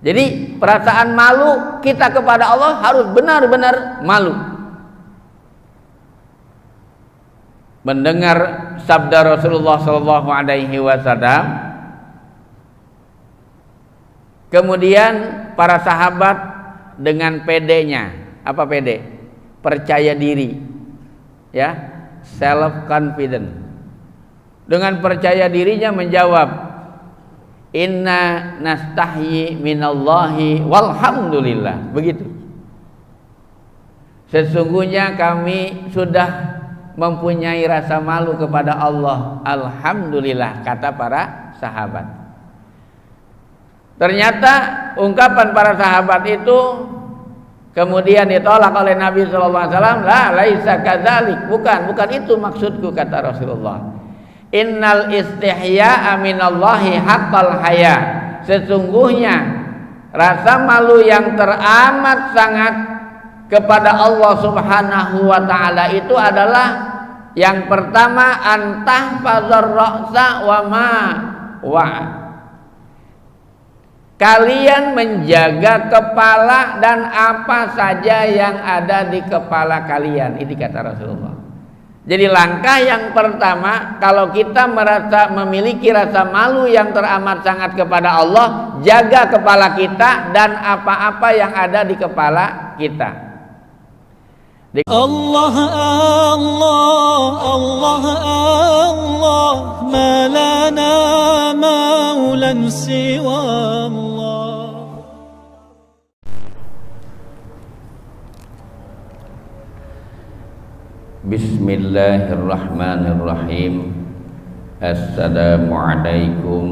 Jadi perasaan malu kita kepada Allah harus benar-benar malu. Mendengar sabda Rasulullah sallallahu alaihi wasallam, kemudian para sahabat dengan pedenya, apa pede? Percaya diri, ya, self confident. Dengan percaya dirinya menjawab, inna nastahyi minallahi walhamdulillah. Begitu. Sesungguhnya kami sudah mempunyai rasa malu kepada Allah, alhamdulillah, kata para sahabat. Ternyata ungkapan para sahabat itu kemudian ditolak oleh Nabi sallallahu alaihi wasallam. La laisa kadzalik, bukan itu maksudku, kata Rasulullah. Innal istihya'a minallahi haqqal haya. Sesungguhnya rasa malu yang teramat sangat kepada Allah Subhanahu wa taala itu adalah yang pertama, antahfazar ra'sa wa ma wa. Kalian menjaga kepala dan apa saja yang ada di kepala kalian. Ini kata Rasulullah. Jadi langkah yang pertama, kalau kita merasa memiliki rasa malu yang teramat sangat kepada Allah, jaga kepala kita dan apa-apa yang ada di kepala kita. Allah Allah Allah Allah, ma lana maulan siwa Allah. Bismillahirrahmanirrahim. Assalamualaikum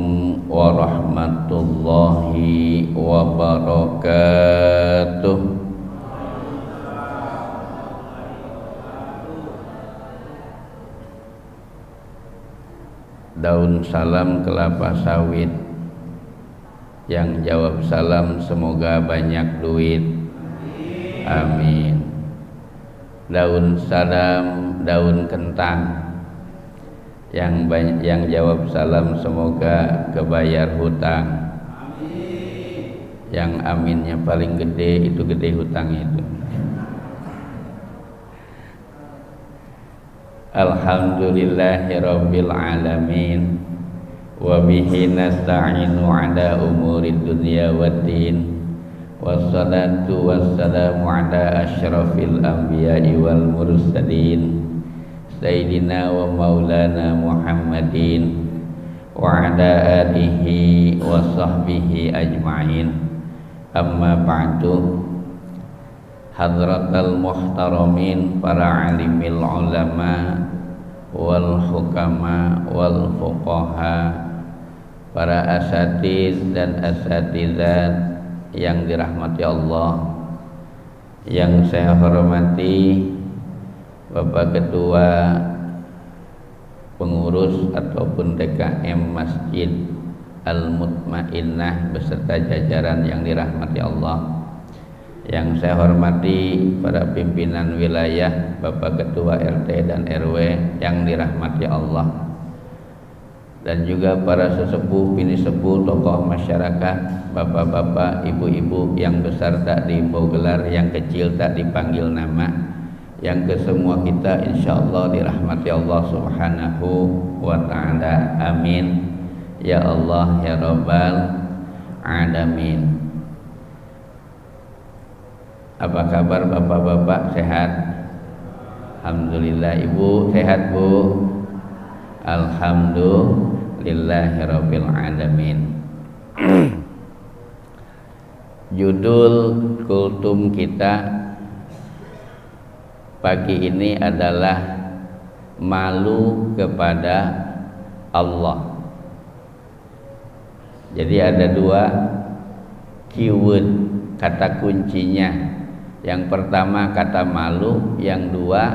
warahmatullahi wabarakatuh. Daun salam kelapa sawit, yang jawab salam semoga banyak duit, amin. Daun salam daun kentang, yang jawab salam semoga kebayar hutang, amin. Yang aminnya paling gede, itu gede hutangnya itu. Alhamdulillahirabbil alamin, wa bihi nasta'inu ala umurid dunya waddin. Wassalatu wassalamu ala asyrafil anbiya'i wal mursalin, sayyidina wa maulana Muhammadin wa ala alihi wa sahbihi ajma'in. Amma ba'du. Hadratal muhtaramin, para alimil ulama wal hukama wal fuqaha, para asatiz dan asatizat yang dirahmati Allah, yang saya hormati Bapak Ketua Pengurus ataupun DKM Masjid Al-Mutmainnah beserta jajaran yang dirahmati Allah, yang saya hormati para pimpinan wilayah, Bapak Ketua RT dan RW yang dirahmati Allah, dan juga para sesepuh, bini sepuh, tokoh masyarakat, bapak-bapak, ibu-ibu, yang besar tak diimbau gelar, yang kecil tak dipanggil nama, yang kesemua kita insyaallah dirahmati Allah Subhanahu wa ta'ala, amin ya Allah ya Rabbal alamin. Apa kabar bapak-bapak, sehat? Alhamdulillah. Ibu sehat, Bu? Alhamdulillahirabbil alamin. Judul kultum kita pagi ini adalah malu kepada Allah. Jadi ada dua keyword, kata kuncinya. Yang pertama kata malu, yang dua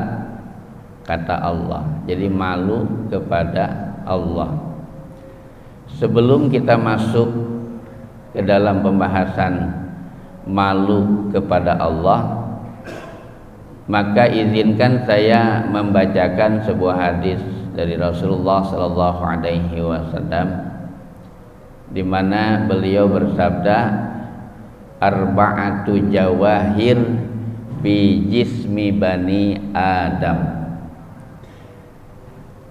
kata Allah. Jadi malu kepada Allah. Sebelum kita masuk ke dalam pembahasan malu kepada Allah, maka izinkan saya membacakan sebuah hadis dari Rasulullah sallallahu alaihi wasallam, di mana beliau bersabda, arba'atu jawahir fi jismi bani Adam.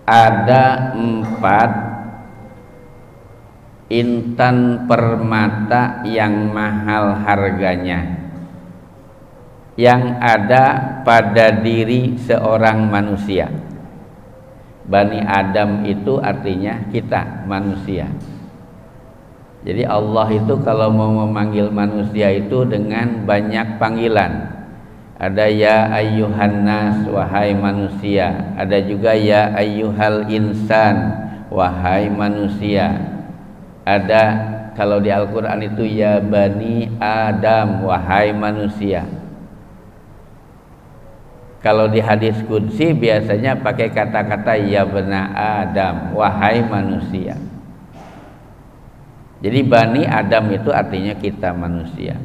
Ada 4 intan permata yang mahal harganya yang ada pada diri seorang manusia. Bani Adam itu artinya kita manusia. Jadi Allah itu kalau mau memanggil manusia itu dengan banyak panggilan. Ada ya ayyuhan nas, wahai manusia. Ada juga ya ayyuhal insan, wahai manusia. Ada kalau di Al-Quran itu ya bani Adam, wahai manusia. Kalau di hadis qudsi biasanya pakai kata-kata ya bani Adam, wahai manusia. Jadi Bani Adam itu artinya kita manusia.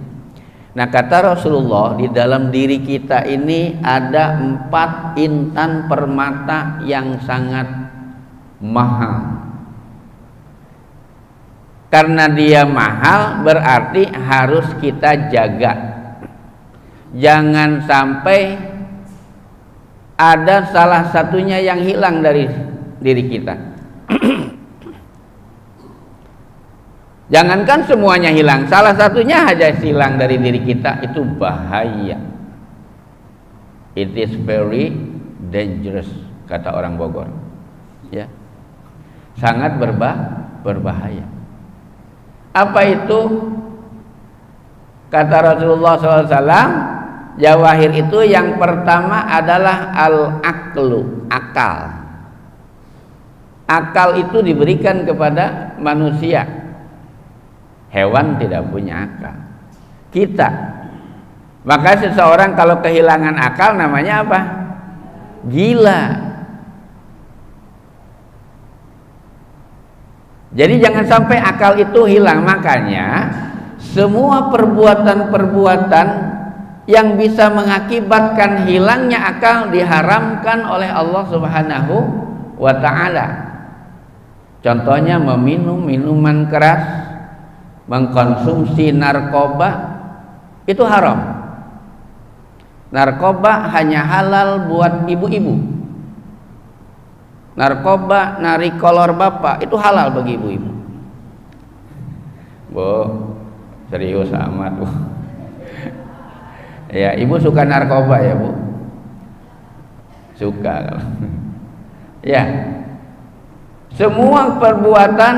Nah, kata Rasulullah, di dalam diri kita ini ada 4 intan permata yang sangat mahal. Karena dia mahal berarti harus kita jaga. Jangan sampai ada salah satunya yang hilang dari diri kita. Jangankan semuanya hilang, salah satunya aja hilang dari diri kita, itu bahaya. It is very dangerous, kata orang Bogor. Ya, sangat berbahaya. Apa itu? Kata Rasulullah SAW, jawahir itu yang pertama adalah al-aqlu, akal. Akal itu diberikan kepada manusia. Hewan tidak punya akal. Kita. Maka seseorang kalau kehilangan akal namanya apa? Gila. Jadi jangan sampai akal itu hilang. Makanya semua perbuatan-perbuatan yang bisa mengakibatkan hilangnya akal diharamkan oleh Allah Subhanahu wa ta'ala. Contohnya meminum minuman keras, mengkonsumsi narkoba, itu haram. Narkoba hanya halal buat ibu-ibu. Narkoba narik kolor bapak itu halal bagi ibu-ibu. Bu, serius amat bu. Ya, ibu suka narkoba ya bu? Suka. Ya, semua perbuatan,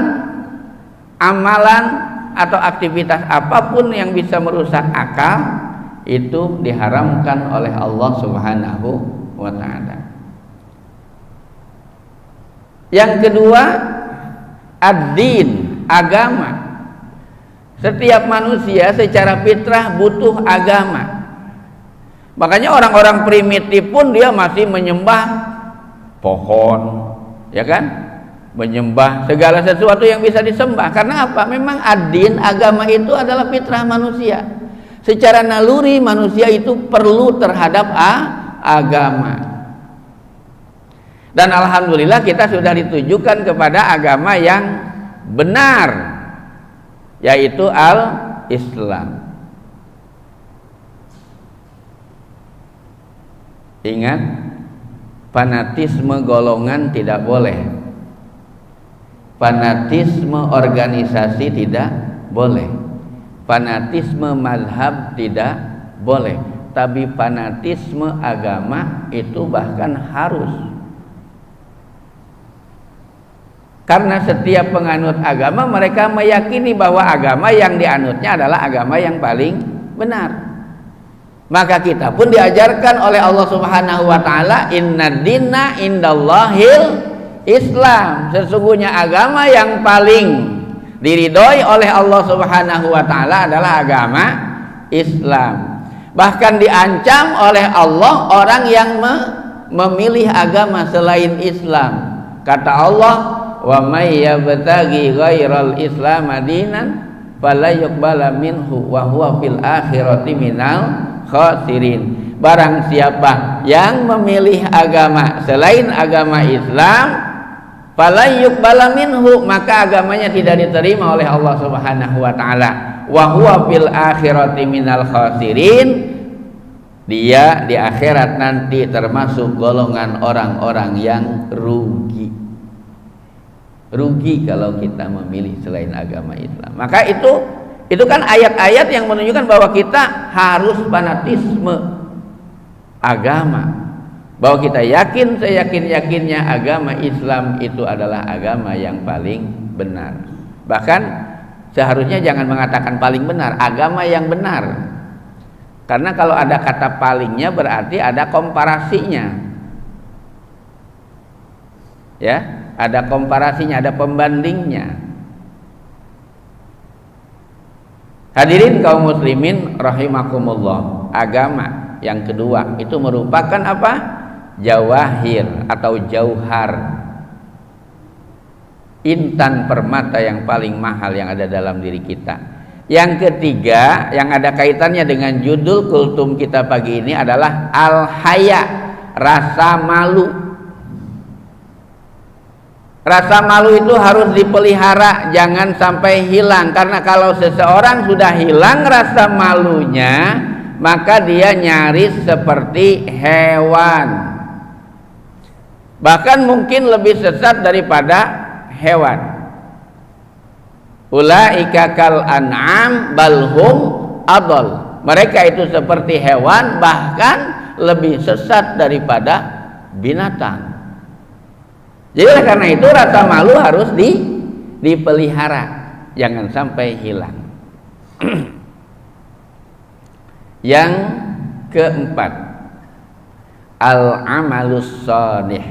amalan atau aktivitas apapun yang bisa merusak akal itu diharamkan oleh Allah Subhanahu wa ta'ala. Yang kedua, ad-din, agama. Setiap manusia secara fitrah butuh agama. Makanya orang-orang primitif pun dia masih menyembah pohon, ya kan? Menyembah segala sesuatu yang bisa disembah. Karena apa? Memang ad-din, agama itu adalah fitrah manusia. Secara naluri manusia itu perlu terhadap agama. Dan alhamdulillah kita sudah ditujukan kepada agama yang benar, yaitu al-Islam. Ingat, fanatisme golongan tidak boleh. Fanatisme organisasi tidak boleh. Fanatisme mazhab tidak boleh. Tapi fanatisme agama itu bahkan harus. Karena setiap penganut agama mereka meyakini bahwa agama yang dianutnya adalah agama yang paling benar. Maka kita pun diajarkan oleh Allah Subhanahu wa ta'ala, inna dinna indallahil Islam. Sesungguhnya agama yang paling diridhoi oleh Allah Subhanahu wa ta'ala adalah agama Islam. Bahkan diancam oleh Allah orang yang memilih agama selain Islam. Kata Allah, wa may yabtaghi ghairal islam dinan fala yuqbala minhu wa huwa fil akhirati minal khasirin. Barang siapa yang memilih agama selain agama Islam, fala yuqbala minhu, maka agamanya tidak diterima oleh Allah Subhanahu wa ta'ala, wa huwa fil akhirati minal khasirin, dia di akhirat nanti termasuk golongan orang-orang yang rugi. Rugi kalau kita memilih selain agama Islam. Maka itu kan ayat-ayat yang menunjukkan bahwa kita harus fanatisme agama, bahwa kita yakin seyakin-yakinnya agama Islam itu adalah agama yang paling benar. Bahkan seharusnya jangan mengatakan paling benar, agama yang benar. Karena kalau ada kata palingnya berarti ada komparasinya. Ya, ada komparasinya, ada pembandingnya. Hadirin kaum muslimin rahimakumullah, agama yang kedua itu merupakan apa? Jawahir atau jauhar, intan permata yang paling mahal yang ada dalam diri kita. Yang ketiga yang ada kaitannya dengan judul kultum kita pagi ini adalah al-haya, rasa malu. Rasa malu itu harus dipelihara, jangan sampai hilang. Karena kalau seseorang sudah hilang rasa malunya, maka dia nyaris seperti hewan. Bahkan mungkin lebih sesat daripada hewan. Ulaika kal an'am balhum adall. Mereka itu seperti hewan, bahkan lebih sesat daripada binatang. Jadi karena itu rasa malu harus dipelihara, jangan sampai hilang. Yang keempat, al-amalus shalih.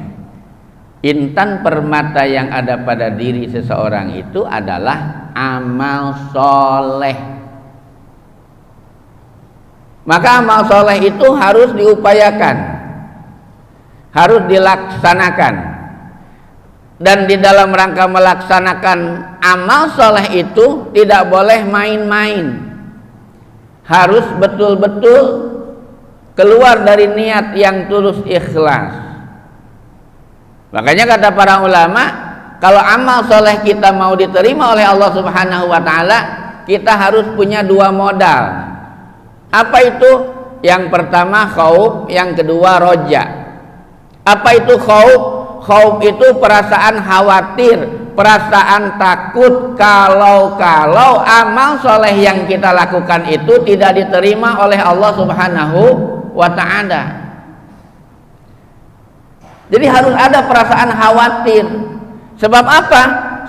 Intan permata yang ada pada diri seseorang itu adalah amal soleh. Maka amal soleh itu harus diupayakan, harus dilaksanakan. Dan di dalam rangka melaksanakan amal soleh itu tidak boleh main-main, harus betul-betul keluar dari niat yang tulus ikhlas. Makanya kata para ulama, kalau amal soleh kita mau diterima oleh Allah Subhanahu wa Ta'ala, kita harus punya dua modal. Apa itu? Yang pertama khauf, yang kedua roja. Apa itu khauf? Khauf itu perasaan khawatir, perasaan takut kalau amal soleh yang kita lakukan itu tidak diterima oleh Allah Subhanahu wa Ta'ala. Jadi harus ada perasaan khawatir. Sebab apa?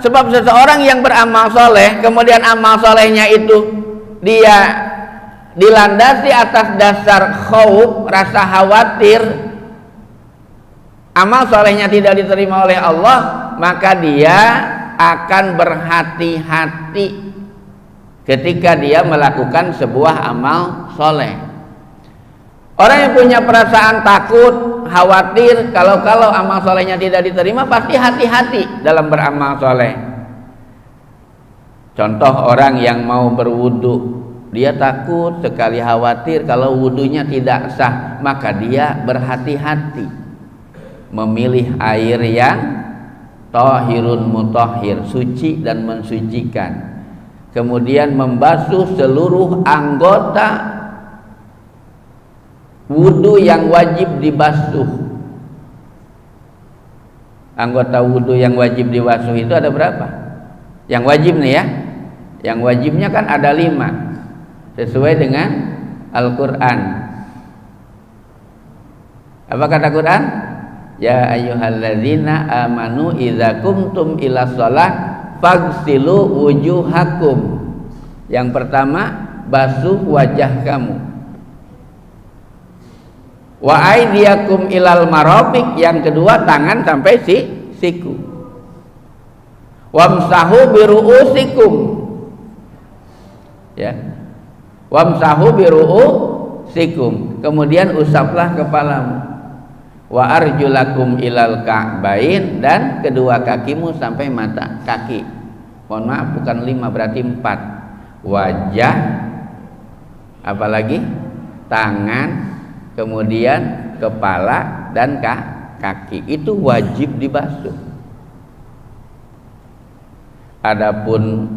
Sebab seseorang yang beramal soleh, kemudian amal solehnya itu dia dilandasi atas dasar khauf, rasa khawatir, amal solehnya tidak diterima oleh Allah, maka dia akan berhati-hati ketika dia melakukan sebuah amal soleh. Orang yang punya perasaan takut, khawatir kalau amal solehnya tidak diterima, pasti hati-hati dalam beramal soleh. Contoh orang yang mau berwudu, dia takut sekali, khawatir kalau wudunya tidak sah, maka dia berhati-hati memilih air yang tahirun mutahhir, suci dan mensucikan, kemudian membasuh seluruh anggota wudu yang wajib dibasuh. Anggota wudu yang wajib dibasuh itu ada berapa? Yang wajib nih ya, yang wajibnya kan ada 5 sesuai dengan Al-Quran. Apa kata Quran? Ya ayyuhalladzina amanu idza kumtum ila shalah faghsilu wujuhakum. Yang pertama, basuh wajah kamu. Wa aydiyakum ilal marafiq, yang kedua tangan sampai siku. Wamsahu biru'usikum, ya. Wamsahu biru'usikum, kemudian usaplah kepalamu. Wa arjulakum ilal ka'bain, dan kedua kakimu sampai mata kaki. Mohon maaf, bukan 5, berarti 4. Wajah, apalagi tangan, kemudian kepala dan kaki, itu wajib dibasuh. Adapun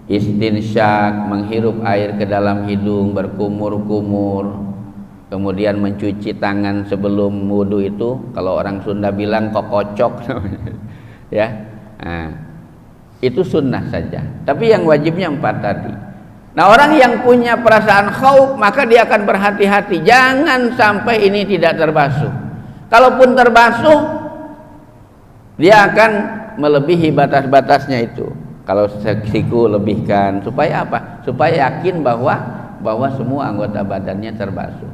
istinsyak, menghirup air ke dalam hidung berkumur-kumur, kemudian mencuci tangan sebelum wudu itu, kalau orang Sunda bilang kokocok ya. Nah, itu sunnah saja. Tapi yang wajibnya 4 tadi. Nah, orang yang punya perasaan khauf, maka dia akan berhati-hati jangan sampai ini tidak terbasuh. Kalaupun terbasuh, dia akan melebihi batas-batasnya itu. Kalau siku lebihkan, supaya apa? Supaya yakin bahwa semua anggota badannya terbasuh.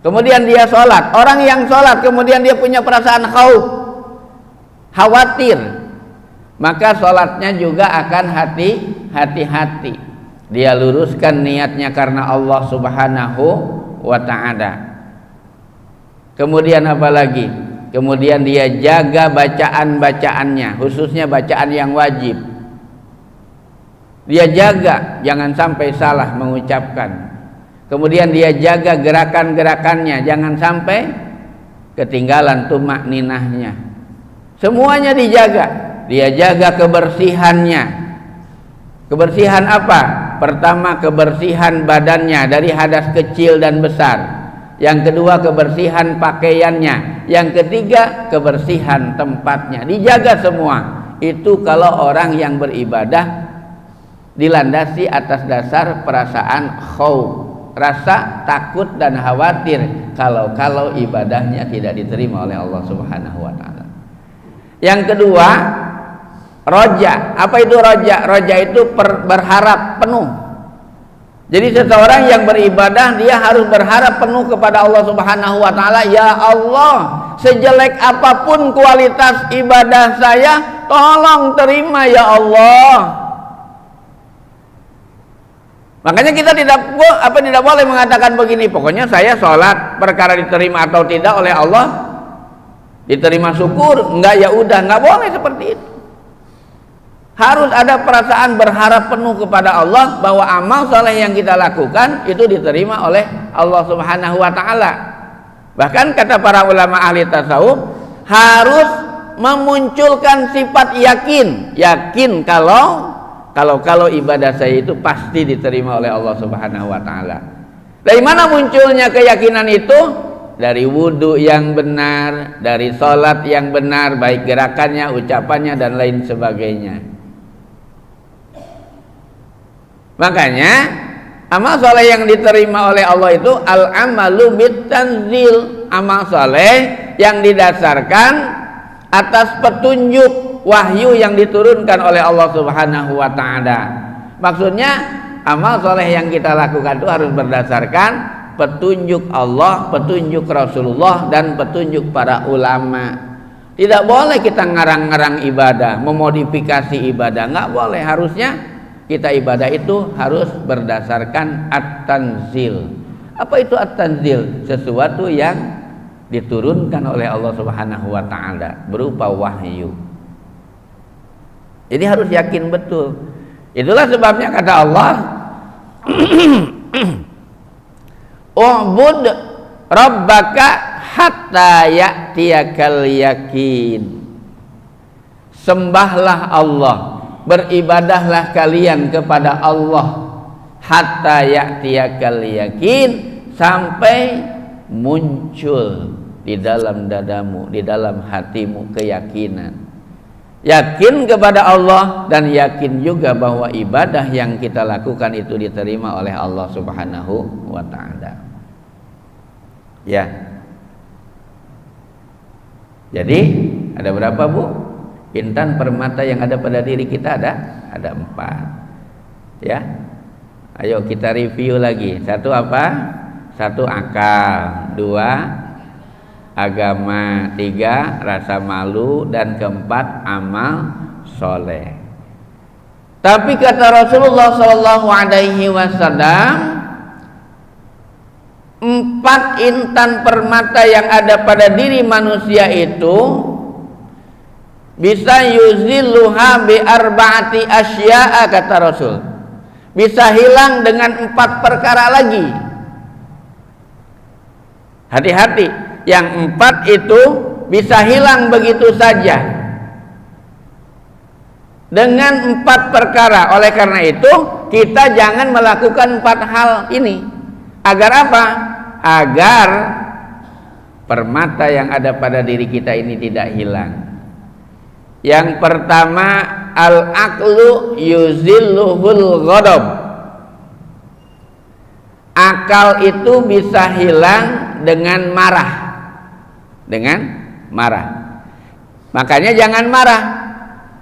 Kemudian dia sholat. Orang yang sholat kemudian dia punya perasaan khauf, khawatir, maka sholatnya juga akan hati-hati. Dia luruskan niatnya karena Allah Subhanahu wa ta'ala. Kemudian apa lagi? Kemudian dia jaga bacaan-bacaannya, khususnya bacaan yang wajib. Dia jaga jangan sampai salah mengucapkan. Kemudian dia jaga gerakan-gerakannya, jangan sampai ketinggalan tumakninahnya. Semuanya dijaga. Dia jaga kebersihannya. Kebersihan apa? Pertama, kebersihan badannya dari hadas kecil dan besar. Yang kedua, kebersihan pakaiannya. Yang ketiga, kebersihan tempatnya. Dijaga semua. Itu kalau orang yang beribadah dilandasi atas dasar perasaan khauf, rasa takut dan khawatir kalau ibadahnya tidak diterima oleh Allah Subhanahu wa ta'ala. Yang kedua, roja. Apa itu roja? Roja itu berharap penuh. Jadi seseorang yang beribadah dia harus berharap penuh kepada Allah Subhanahu wa ta'ala. Ya Allah, sejelek apapun kualitas ibadah saya, tolong terima ya Allah. Makanya kita tidak boleh mengatakan begini, pokoknya saya sholat, perkara diterima atau tidak oleh Allah, diterima syukur, enggak ya udah, enggak boleh seperti itu. Harus ada perasaan berharap penuh kepada Allah bahwa amal soleh yang kita lakukan itu diterima oleh Allah Subhanahu wa ta'ala. Bahkan kata para ulama ahli tasawuf, harus memunculkan sifat yakin kalau ibadah saya itu pasti diterima oleh Allah Subhanahu wa ta'ala. Dari mana munculnya keyakinan itu? Dari wudu yang benar, dari sholat yang benar, baik gerakannya, ucapannya dan lain sebagainya. Makanya amal soleh yang diterima oleh Allah itu al-amalu bitanzil, amal soleh yang didasarkan atas petunjuk wahyu yang diturunkan oleh Allah Subhanahu wa ta'ala. Maksudnya amal soleh yang kita lakukan itu harus berdasarkan petunjuk Allah, petunjuk Rasulullah dan petunjuk para ulama. Tidak boleh kita ngarang-ngarang ibadah, memodifikasi ibadah, nggak boleh. Harusnya kita ibadah itu harus berdasarkan at-tanzil. Apa itu at-tanzil? Sesuatu yang diturunkan oleh Allah Subhanahu wa ta'ala berupa wahyu. Jadi harus yakin betul. Itulah sebabnya kata Allah, "U'bud rabbaka hatta ya'tiyakal yakin." Sembahlah Allah, beribadahlah kalian kepada Allah hatta ya'tiyakal yakin, sampai muncul di dalam dadamu, di dalam hatimu keyakinan. Yakin kepada Allah dan yakin juga bahwa ibadah yang kita lakukan itu diterima oleh Allah Subhanahu wa ta'ala. Ya. Jadi ada berapa, Bu? Intan permata yang ada pada diri kita ada 4. Ya. Ayo kita review lagi. 1 apa? 1 akal, 2 agama, 3 rasa malu, dan 4 amal soleh. Tapi kata Rasulullah Shallallahu Alaihi Wasallam, 4 intan permata yang ada pada diri manusia itu bisa yuzilluha bi arba'ati asya'a, kata Rasul. Bisa hilang dengan 4 perkara lagi. Hati-hati. Yang 4 itu bisa hilang begitu saja dengan 4 perkara. Oleh karena itu kita jangan melakukan 4 hal ini. Agar apa? Agar permata yang ada pada diri kita ini tidak hilang. Yang pertama, al-aqlu yuzilluhul ghadab. Akal itu bisa hilang dengan marah. Dengan marah. Makanya jangan marah.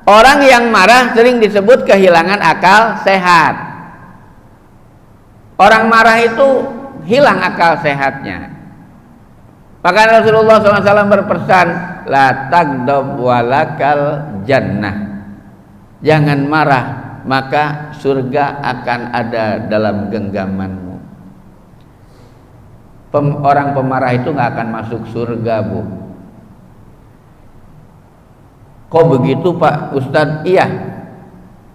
Orang yang marah sering disebut kehilangan akal sehat. Orang marah itu hilang akal sehatnya. Maka Rasulullah SAW berpesan, la taghdab walakal jannah. Jangan marah, maka surga akan ada dalam genggamanmu. Orang pemarah itu nggak akan masuk surga, Bu. Kok begitu, Pak Ustadz? Iya,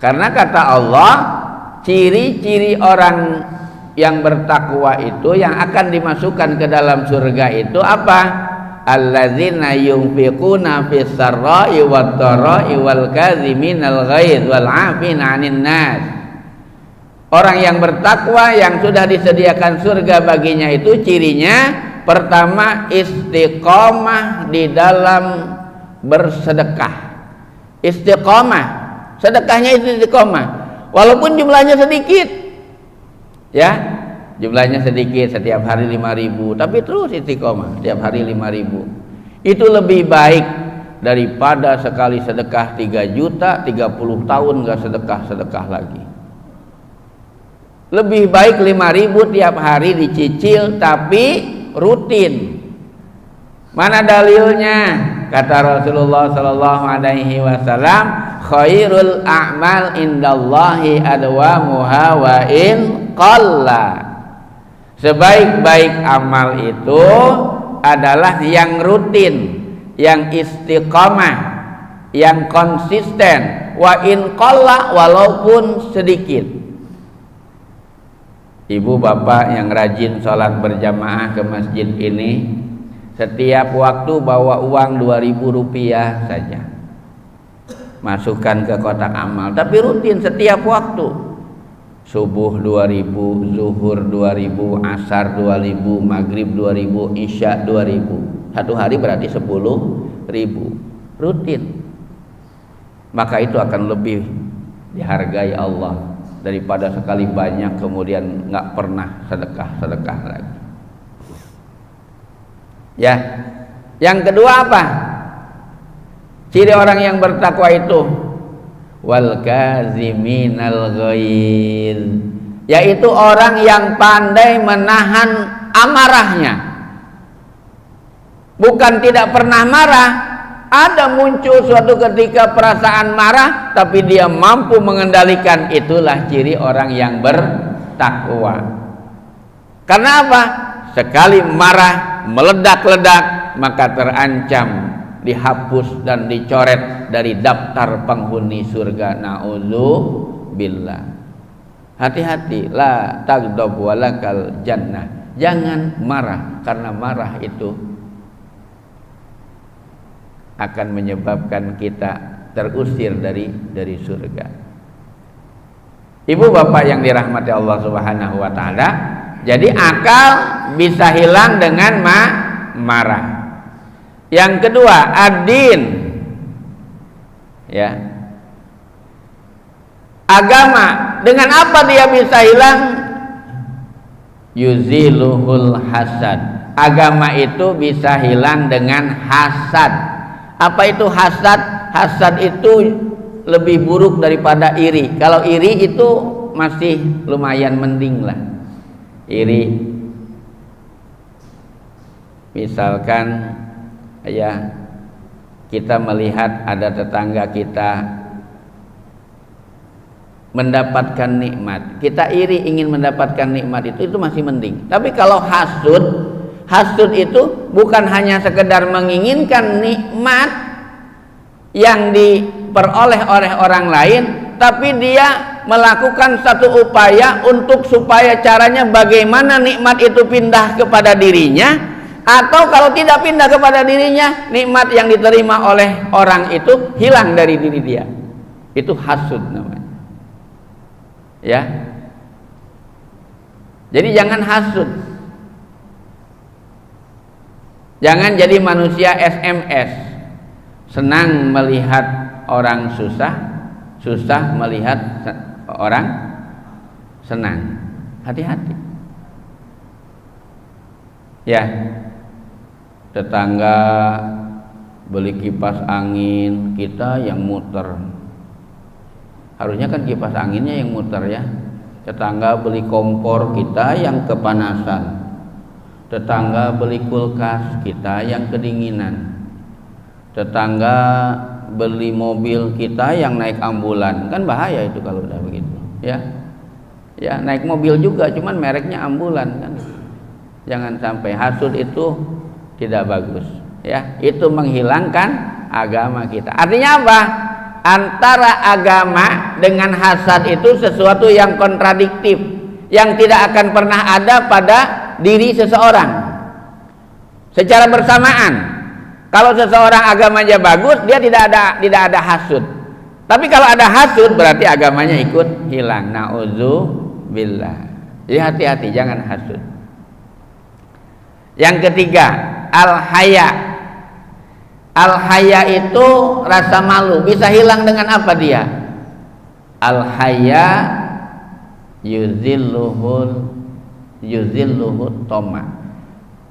karena kata Allah, ciri-ciri orang yang bertakwa itu yang akan dimasukkan ke dalam surga itu apa? Alladzina yunfiquna fis sarra'i wad dharra'i wal kadziminal ghaidz wal 'afina 'anil nas. Orang yang bertakwa yang sudah disediakan surga baginya itu cirinya pertama istiqomah di dalam bersedekah. Istiqomah, sedekahnya itu istiqomah walaupun jumlahnya sedikit. Ya, jumlahnya sedikit, setiap hari 5.000, tapi terus istiqomah setiap hari 5.000. Itu lebih baik daripada sekali sedekah 3 juta 30 tahun nggak sedekah lagi. Lebih baik 5.000 tiap hari dicicil tapi rutin. Mana dalilnya? Kata Rasulullah sallallahu alaihi wasallam, khairul a'mal indallahi adwamuha wa in qalla. Sebaik-baik amal itu adalah yang rutin, yang istiqamah, yang konsisten, wa in qalla, walaupun sedikit. Ibu bapak yang rajin sholat berjamaah ke masjid ini, setiap waktu bawa uang 2.000 rupiah saja, masukkan ke kotak amal, tapi rutin setiap waktu. Subuh 2.000, zuhur 2.000, asar 2.000, maghrib 2.000, isya 2.000. Satu hari berarti 10.000 rutin. Maka itu akan lebih dihargai Allah daripada sekali banyak kemudian nggak pernah sedekah lagi. Ya, yang kedua apa? Ciri orang yang bertakwa itu wal kaziminal ghaidz, yaitu orang yang pandai menahan amarahnya. Bukan tidak pernah marah, ada muncul suatu ketika perasaan marah, tapi dia mampu mengendalikan. Itulah ciri orang yang bertakwa. Karena apa? Sekali marah meledak-ledak, maka terancam dihapus dan dicoret dari daftar penghuni surga. Na'udzubillah. Hati-hati, la taghdab walakal jannah. Jangan marah, karena marah itu akan menyebabkan kita terusir dari surga. Ibu bapak yang dirahmati Allah Subhanahu wa taala, jadi akal bisa hilang dengan marah. Yang kedua, ad-din. Ya. Agama, dengan apa dia bisa hilang? Yuziluhul hasad. Agama itu bisa hilang dengan hasad. Apa itu hasad? Hasad itu lebih buruk daripada iri. Kalau iri itu masih lumayan mending lah. Iri, misalkan ya, kita melihat ada tetangga kita mendapatkan nikmat, kita iri ingin mendapatkan nikmat itu masih mending. Tapi kalau hasud itu bukan hanya sekedar menginginkan nikmat yang diperoleh oleh orang lain, tapi dia melakukan satu upaya untuk supaya caranya bagaimana nikmat itu pindah kepada dirinya, atau kalau tidak pindah kepada dirinya, nikmat yang diterima oleh orang itu hilang dari diri dia. Itu hasud namanya. Ya. Jadi jangan hasud. Jangan jadi manusia SMS. Senang melihat orang susah, susah melihat orang senang. Hati-hati. Ya. Tetangga beli kipas angin, kita yang muter. Harusnya kan kipas anginnya yang muter ya. Tetangga beli kompor, kita yang kepanasan. Tetangga beli kulkas, kita yang kedinginan. Tetangga beli mobil, kita yang naik ambulan. Kan bahaya itu kalau udah begitu, ya. Ya, naik mobil juga cuman mereknya ambulan kan. Jangan sampai hasud itu tidak bagus, ya. Itu menghilangkan agama kita. Artinya apa? Antara agama dengan hasad itu sesuatu yang kontradiktif, yang tidak akan pernah ada pada diri seseorang secara bersamaan. Kalau seseorang agamanya bagus, dia tidak ada hasud. Tapi kalau ada hasud berarti agamanya ikut hilang. Nauzubillah. Jadi hati-hati, jangan hasud. Yang ketiga, al-haya. Al-haya itu rasa malu. Bisa hilang dengan apa dia? Al-haya yuzilluhut toma.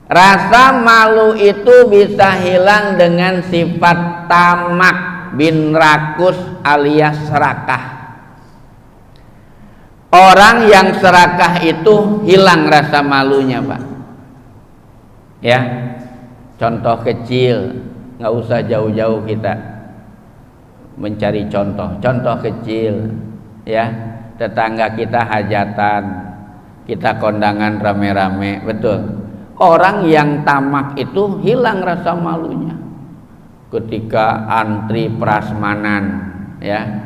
Rasa malu itu bisa hilang dengan sifat tamak bin rakus alias serakah. Orang yang serakah itu hilang rasa malunya, Pak. Ya, contoh kecil, nggak usah jauh-jauh kita mencari contoh kecil, ya. Tetangga kita hajatan, kita kondangan rame-rame, betul. Orang yang tamak itu hilang rasa malunya ketika antri prasmanan, ya.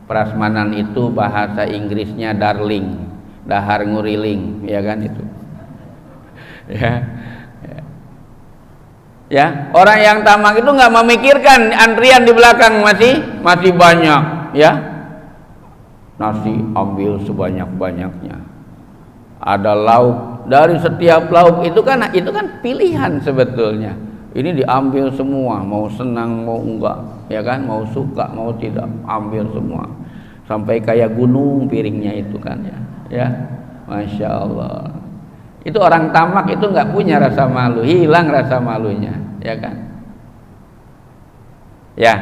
Prasmanan itu bahasa Inggrisnya darling, dahar nguriling, ya kan itu. Ya, orang yang tamak itu nggak memikirkan antrian di belakang masih banyak, ya. Nasi ambil sebanyak-banyaknya. Ada lauk, dari setiap lauk itu kan pilihan sebetulnya. Ini diambil semua, mau senang mau enggak, ya kan, mau suka mau tidak, ambil semua. Sampai kayak gunung piringnya itu kan, ya. Ya, Masya Allah. Itu orang tamak itu nggak punya rasa malu, hilang rasa malunya, ya kan? Ya.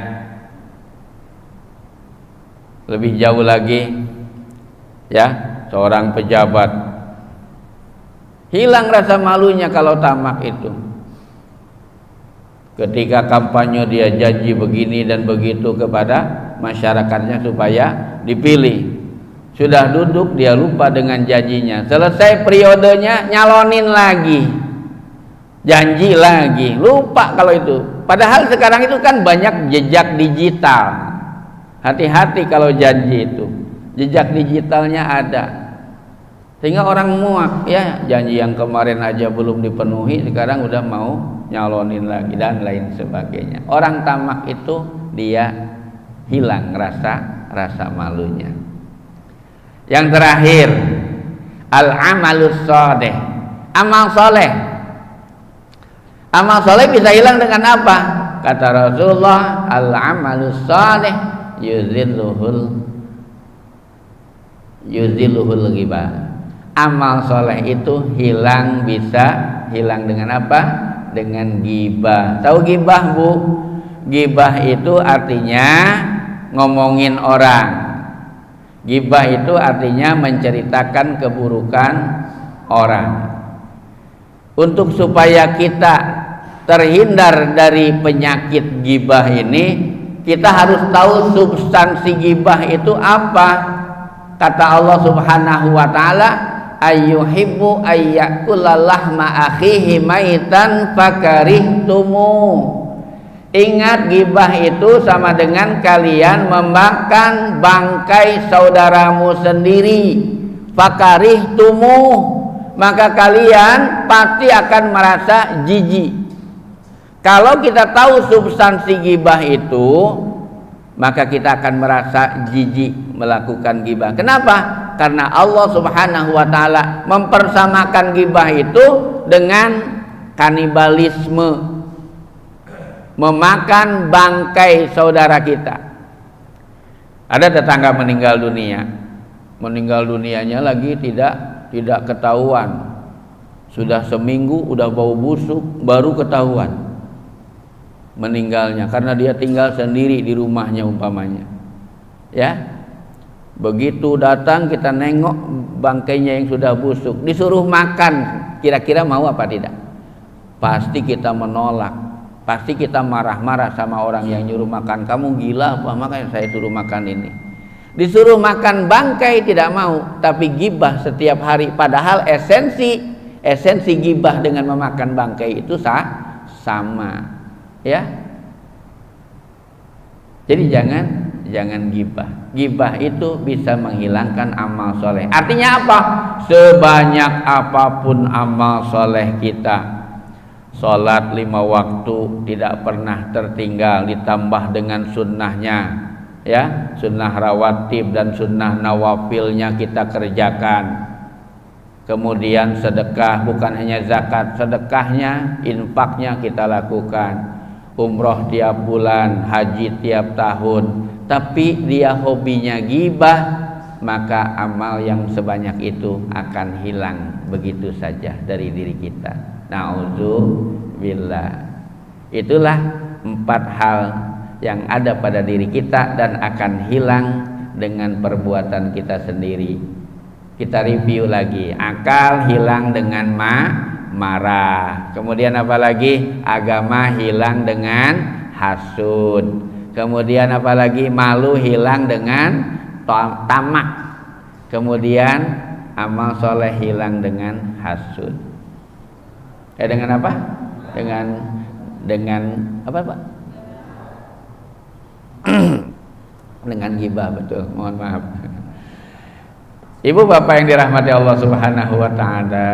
Lebih jauh lagi, ya, seorang pejabat hilang rasa malunya kalau tamak itu. Ketika kampanye dia janji begini dan begitu kepada masyarakatnya supaya dipilih. Sudah duduk dia lupa dengan janjinya. Selesai periodenya nyalonin lagi. Janji lagi, lupa kalau itu. Padahal sekarang itu kan banyak jejak digital. Hati-hati kalau janji itu. Jejak digitalnya ada. Sehingga orang muak, ya, janji yang kemarin aja belum dipenuhi, sekarang udah mau nyalonin lagi dan lain sebagainya. Orang tamak itu dia hilang rasa malunya. Yang terakhir, al-amalus shalih. Amal soleh. Amal soleh bisa hilang dengan apa? Kata Rasulullah, al-amalus shalih yuzilluhul ghibah. Amal soleh itu bisa hilang dengan apa? Dengan ghibah. Tahu ghibah, Bu? Ghibah itu artinya ngomongin orang. Ghibah itu artinya menceritakan keburukan orang. Untuk supaya kita terhindar dari penyakit ghibah ini, kita harus tahu substansi ghibah itu apa. Kata Allah Subhanahu wa taala, ayyuhibbu ayyakula lahma akhihi maitan fakarihtumu. Ingat, ghibah itu sama dengan kalian memakan bangkai saudaramu sendiri. Fakarihtumu, maka kalian pasti akan merasa jijik. Kalau kita tahu substansi ghibah itu, maka kita akan merasa jijik melakukan ghibah. Kenapa? Karena Allah Subhanahu wa taala mempersamakan ghibah itu dengan kanibalisme, memakan bangkai saudara kita. Ada tetangga meninggal dunianya lagi tidak ketahuan. Sudah seminggu udah bau busuk baru ketahuan meninggalnya, karena dia tinggal sendiri di rumahnya umpamanya. Ya. Begitu datang kita nengok bangkainya yang sudah busuk, disuruh makan, kira-kira mau apa tidak? Pasti kita menolak. Pasti kita marah-marah sama orang yang nyuruh makan. Kamu gila apa, makanya saya suruh makan ini. Disuruh makan bangkai tidak mau, tapi gibah setiap hari. Padahal esensi gibah dengan memakan bangkai itu sama. Ya. Jadi jangan gibah. Gibah itu bisa menghilangkan amal soleh. Artinya apa? Sebanyak apapun amal soleh kita, sholat 5 waktu tidak pernah tertinggal, ditambah dengan sunnahnya, ya, sunnah rawatib dan sunnah nawafilnya kita kerjakan. Kemudian sedekah, bukan hanya zakat, sedekahnya, infaknya kita lakukan. Umroh tiap bulan, haji tiap tahun. Tapi dia hobinya ghibah, maka amal yang sebanyak itu akan hilang begitu saja dari diri kita. Na'udzubillah. Itulah 4 hal yang ada pada diri kita dan akan hilang dengan perbuatan kita sendiri. Kita review lagi. Akal hilang dengan marah. Kemudian apa lagi? Agama hilang dengan hasud. Kemudian apa lagi? Malu hilang dengan tamak. Kemudian amal soleh hilang dengan hasud. Dengan apa? Dengan apa, Pak? Dengan ghibah, betul. Mohon maaf. Ibu bapak yang dirahmati Allah Subhanahu wa taala,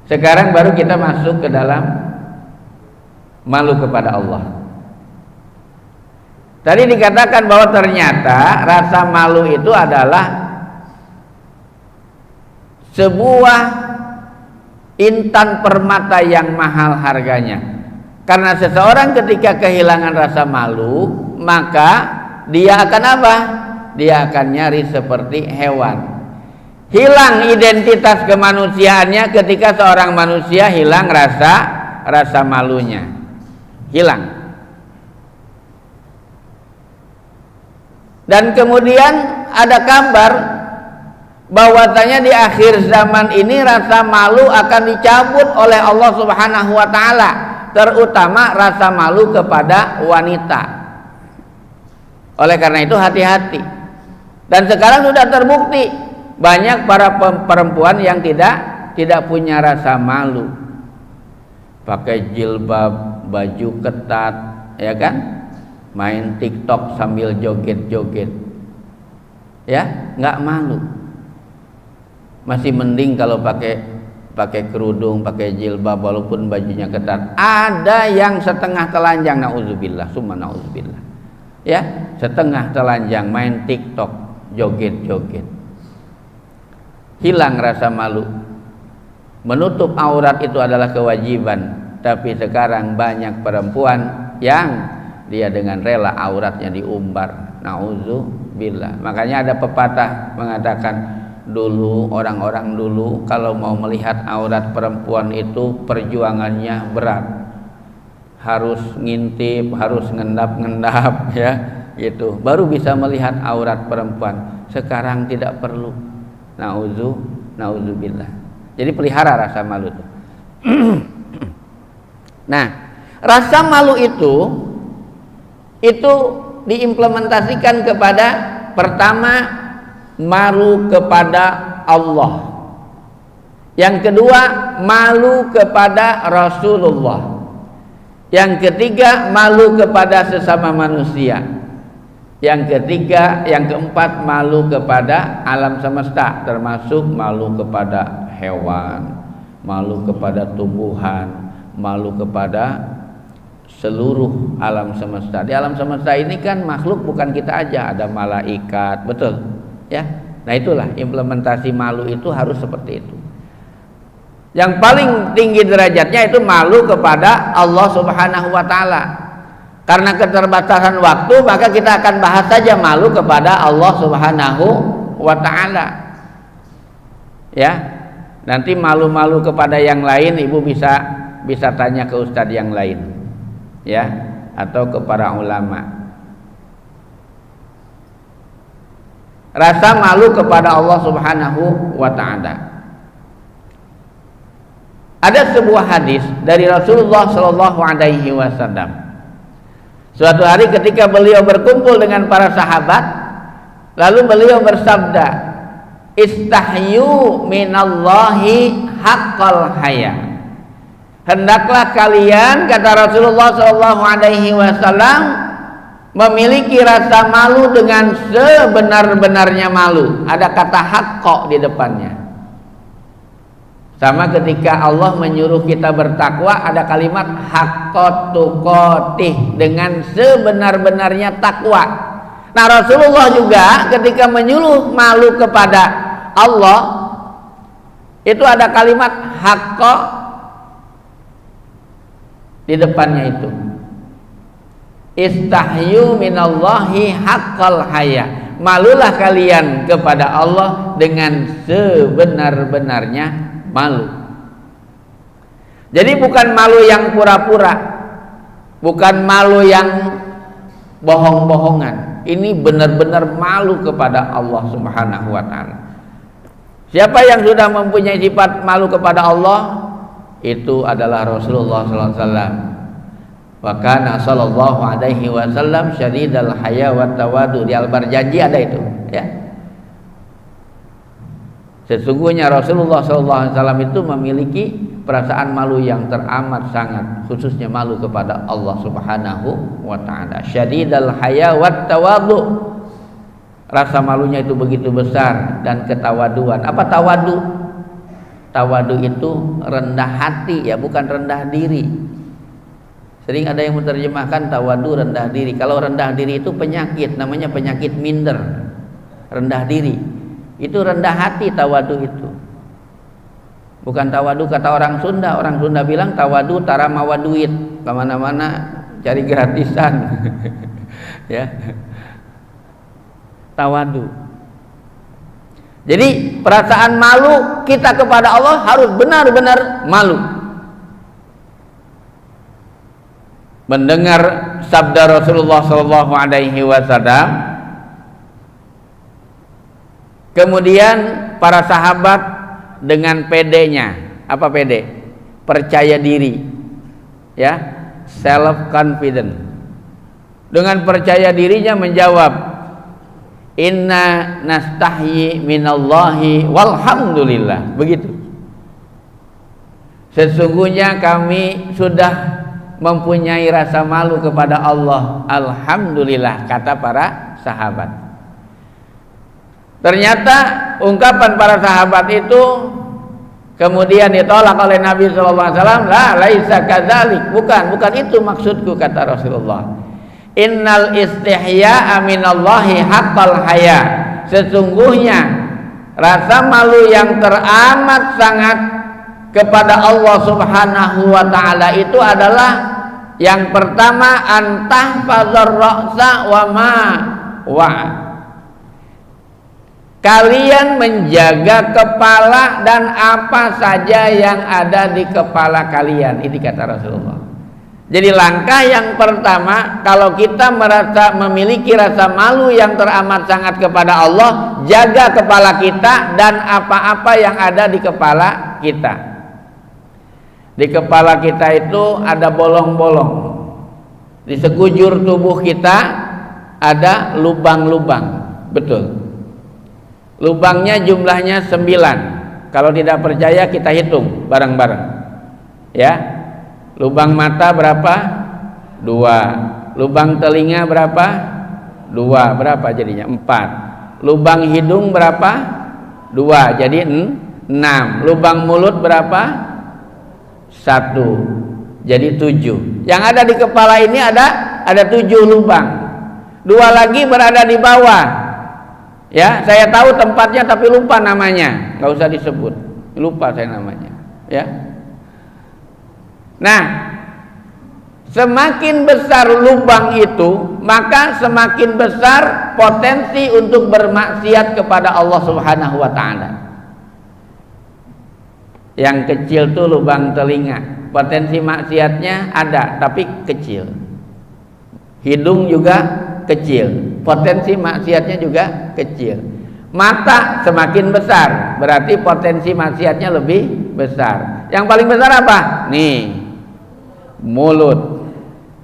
sekarang baru kita masuk ke dalam malu kepada Allah. Tadi dikatakan bahwa ternyata rasa malu itu adalah sebuah intan permata yang mahal harganya. Karena seseorang ketika kehilangan rasa malu, maka dia akan apa? Dia akan nyari seperti hewan. Hilang identitas kemanusiaannya ketika seorang manusia hilang rasa malunya. Hilang. Dan kemudian ada kabar bahwasanya di akhir zaman ini rasa malu akan dicabut oleh Allah Subhanahu wa taala, terutama rasa malu kepada wanita. Oleh karena itu hati-hati. Dan sekarang sudah terbukti banyak para perempuan yang tidak punya rasa malu. Pakai jilbab, baju ketat, ya kan? Main TikTok sambil joget-joget. Ya, nggak malu. Masih mending kalau pakai kerudung, pakai jilbab walaupun bajunya ketat. Ada yang setengah telanjang, nauzubillah, summa nauzubillah. Ya, setengah telanjang main TikTok, joget-joget. Hilang rasa malu. Menutup aurat itu adalah kewajiban, tapi sekarang banyak perempuan yang dia dengan rela auratnya diumbar. Nauzubillah. Makanya ada pepatah mengatakan, dulu orang-orang dulu kalau mau melihat aurat perempuan itu perjuangannya berat. Harus ngintip, harus ngendap-ngendap, ya, gitu. Baru bisa melihat aurat perempuan. Sekarang tidak perlu. Nauzubillah. Jadi pelihara rasa malu itu. Nah, rasa malu itu diimplementasikan kepada, pertama, malu kepada Allah. Yang kedua, malu kepada Rasulullah. Yang ketiga, malu kepada sesama manusia. Yang ketiga, yang keempat, malu kepada alam semesta, termasuk malu kepada hewan, malu kepada tumbuhan, malu kepada seluruh alam semesta. Di alam semesta ini kan makhluk bukan kita aja, ada malaikat, betul ya. Nah itulah implementasi malu itu harus seperti itu. Yang paling tinggi derajatnya itu malu kepada Allah Subhanahu wa taala. Karena keterbatasan waktu, maka kita akan bahas saja malu kepada Allah Subhanahu wa taala. Ya. Nanti malu-malu kepada yang lain ibu bisa tanya ke ustadz yang lain. Ya, atau ke para ulama. Rasa malu kepada Allah Subhanahu wa taala. Ada sebuah hadis dari Rasulullah sallallahu alaihi wasallam. Suatu hari ketika beliau berkumpul dengan para sahabat, lalu beliau bersabda, "Istahyu minallahi haqqal haya." Hendaklah kalian, kata Rasulullah sallallahu alaihi wasallam, memiliki rasa malu dengan sebenar-benarnya malu. Ada kata haqqa di depannya. Sama ketika Allah menyuruh kita bertakwa, ada kalimat haqqa tuqatih, dengan sebenar-benarnya takwa. Nah Rasulullah juga ketika menyuruh malu kepada Allah, itu ada kalimat haqqa di depannya itu. Istahyu minallahi haqqal haya. Malulah kalian kepada Allah dengan sebenar-benarnya malu. Jadi bukan malu yang pura-pura, bukan malu yang bohong-bohongan. Ini benar-benar malu kepada Allah Subhanahu wa taala. Siapa yang sudah mempunyai sifat malu kepada Allah, itu adalah Rasulullah sallallahu alaihi wasallam. Wa kana sallallahu alaihi wasallam syadidal haya wa tawadu. Di Al-Barjanji ada itu, ya. Sesungguhnya Rasulullah SAW itu memiliki perasaan malu yang teramat sangat, khususnya malu kepada Allah Subhanahu wa taala. Syadidal haya wat tawadhu. Rasa malunya itu begitu besar, dan ketawaduan. Apa tawadu? Tawadu itu rendah hati, ya, bukan rendah diri. Sering ada yang menerjemahkan tawadu rendah diri. Kalau rendah diri itu penyakit, namanya penyakit minder. Rendah diri. Itu rendah hati tawadu itu. Bukan tawadu kata orang Sunda. Orang Sunda bilang tawadu tara mawa duit, kemana-mana cari gratisan. Ya, tawadu. Jadi perasaan malu kita kepada Allah harus benar-benar malu. Mendengar sabda Rasulullah SAW, kemudian para sahabat dengan pedenya, apa pede? Percaya diri, ya, self confident. Dengan percaya dirinya menjawab, inna nastahyi minallahi walhamdulillah. Begitu. Sesungguhnya kami sudah mempunyai rasa malu kepada Allah, alhamdulillah, kata para sahabat. Ternyata ungkapan para sahabat itu kemudian ditolak oleh Nabi SAW. La laisa kadzalik, bukan itu maksudku, kata Rasulullah. Innal istihya'a minallahi haqqal haya. Sesungguhnya rasa malu yang teramat sangat kepada Allah Subhanahu wa taala itu adalah yang pertama, antahfazar ra'sa wa ma wa. Kalian menjaga kepala dan apa saja yang ada di kepala kalian. Ini kata Rasulullah. Jadi langkah yang pertama, kalau kita merasa memiliki rasa malu yang teramat sangat kepada Allah, jaga kepala kita dan apa-apa yang ada di kepala kita. Di kepala kita itu ada bolong-bolong. Di sekujur tubuh kita ada lubang-lubang. Betul. Lubangnya jumlahnya 9. Kalau tidak percaya kita hitung bareng-bareng. Ya. Lubang mata berapa? 2. Lubang telinga berapa? 2. Berapa jadinya? 4. Lubang hidung berapa? 2. Jadi 6. Lubang mulut berapa? 1. jadi 7. Yang ada di kepala ini ada 7 lubang. 2 lagi berada di bawah. Ya, saya tahu tempatnya tapi lupa namanya. Nggak usah disebut. Lupa saya namanya. Ya. Nah, semakin besar lubang itu, maka semakin besar potensi untuk bermaksiat kepada Allah Subhanahu wa taala. Yang kecil tuh lubang telinga, potensi maksiatnya ada tapi kecil. Hidung juga kecil, potensi maksiatnya juga kecil. Mata semakin besar, berarti potensi maksiatnya lebih besar. Yang paling besar apa? Nih, mulut.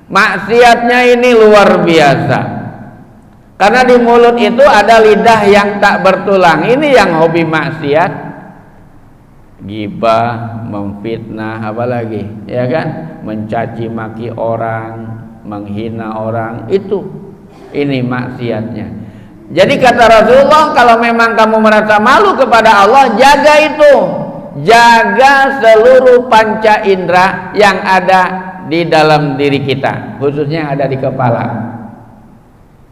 Maksiatnya ini luar biasa. Karena di mulut itu ada lidah yang tak bertulang. Ini yang hobi maksiat. Ghibah, memfitnah, apalagi, ya kan? Mencaci maki orang, menghina orang, ini maksiatnya. Jadi kata Rasulullah, kalau memang kamu merasa malu kepada Allah, jaga itu. Jaga seluruh panca indera yang ada di dalam diri kita, khususnya yang ada di kepala.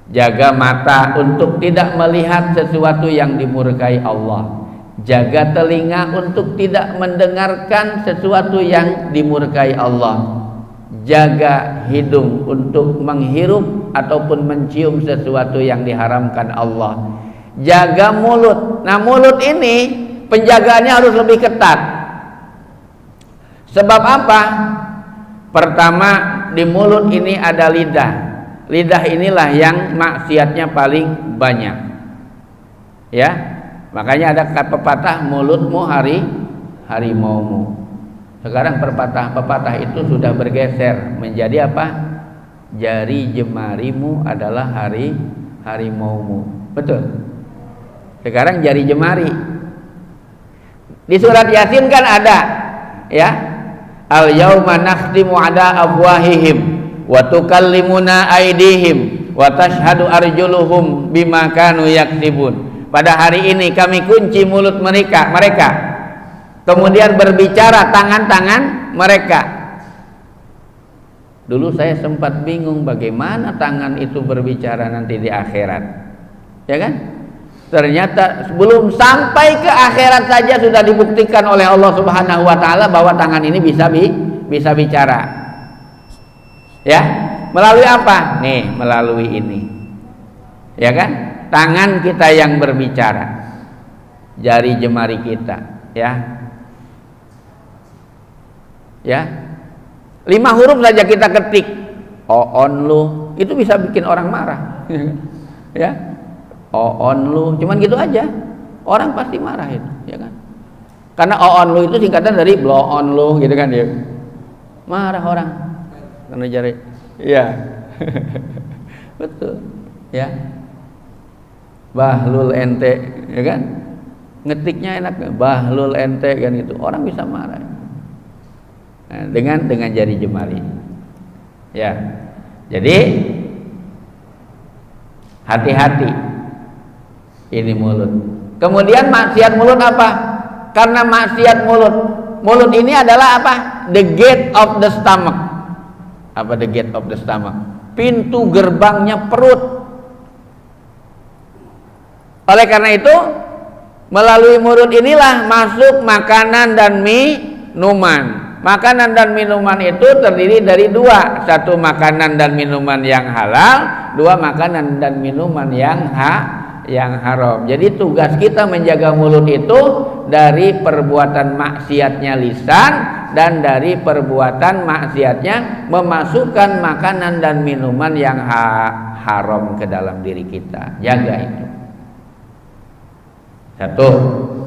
Jaga mata untuk tidak melihat sesuatu yang dimurkai Allah. Jaga telinga untuk tidak mendengarkan sesuatu yang dimurkai Allah. Jaga hidung untuk menghirup ataupun mencium sesuatu yang diharamkan Allah. Jaga mulut. Nah, mulut ini penjagaannya harus lebih ketat. Sebab apa? Pertama, di mulut ini ada lidah. Lidah inilah yang maksiatnya paling banyak. Ya, makanya ada pepatah mulutmu harimaumu. Sekarang pepatah itu sudah bergeser menjadi apa? Jari jemarimu adalah harimaumu. Betul. Sekarang jari jemari. Di surat Yasin kan ada, ya. Al-yauma nakhtimu ala afwahihim wa tukallimuna aydihim wa tashhadu arjuluhum bima kanu yaksibun. Pada hari ini kami kunci mulut mereka. Kemudian berbicara tangan-tangan mereka. Dulu saya sempat bingung bagaimana tangan itu berbicara nanti di akhirat. Ya kan? Ternyata belum sampai ke akhirat saja sudah dibuktikan oleh Allah Subhanahu wa taala bahwa tangan ini bisa bicara. Ya, melalui apa? Nih, melalui ini. Ya kan? Tangan kita yang berbicara. Jari jemari kita, ya. Ya. 5 huruf saja kita ketik. On lu, itu bisa bikin orang marah. Ya. On lu, cuman gitu aja, orang pasti marah itu, ya kan? Karena on lu itu singkatan dari blow on lu, gitu kan ya? Marah orang, karena jari, ya, betul, ya. Bahlul ente, ya kan? Ngetiknya enak, bahlul ente kan itu, orang bisa marah. Nah, dengan jari jemari, ya. Jadi hati-hati. Ini mulut. Kemudian maksiat mulut apa? Karena maksiat mulut ini adalah apa? The gate of the stomach. Apa the gate of the stomach? Pintu gerbangnya perut. Oleh karena itu, melalui mulut inilah masuk makanan dan minuman. Makanan dan minuman itu terdiri dari 2. 1 makanan dan minuman yang halal, 2 makanan dan minuman yang haram. Jadi tugas kita menjaga mulut itu dari perbuatan maksiatnya lisan dan dari perbuatan maksiatnya memasukkan makanan dan minuman yang haram ke dalam diri kita. Jaga itu. 1.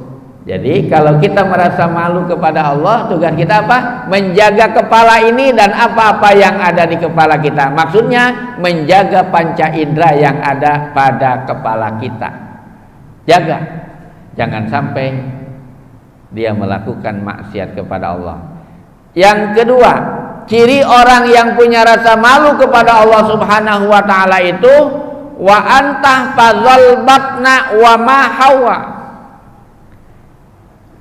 Jadi kalau kita merasa malu kepada Allah, tugas kita apa? Menjaga kepala ini dan apa-apa yang ada di kepala kita. Maksudnya menjaga panca indera yang ada pada kepala kita. Jaga. Jangan sampai dia melakukan maksiat kepada Allah. Yang kedua, ciri orang yang punya rasa malu kepada Allah Subhanahu wa taala itu wa antah fazal batna wa ma hawa.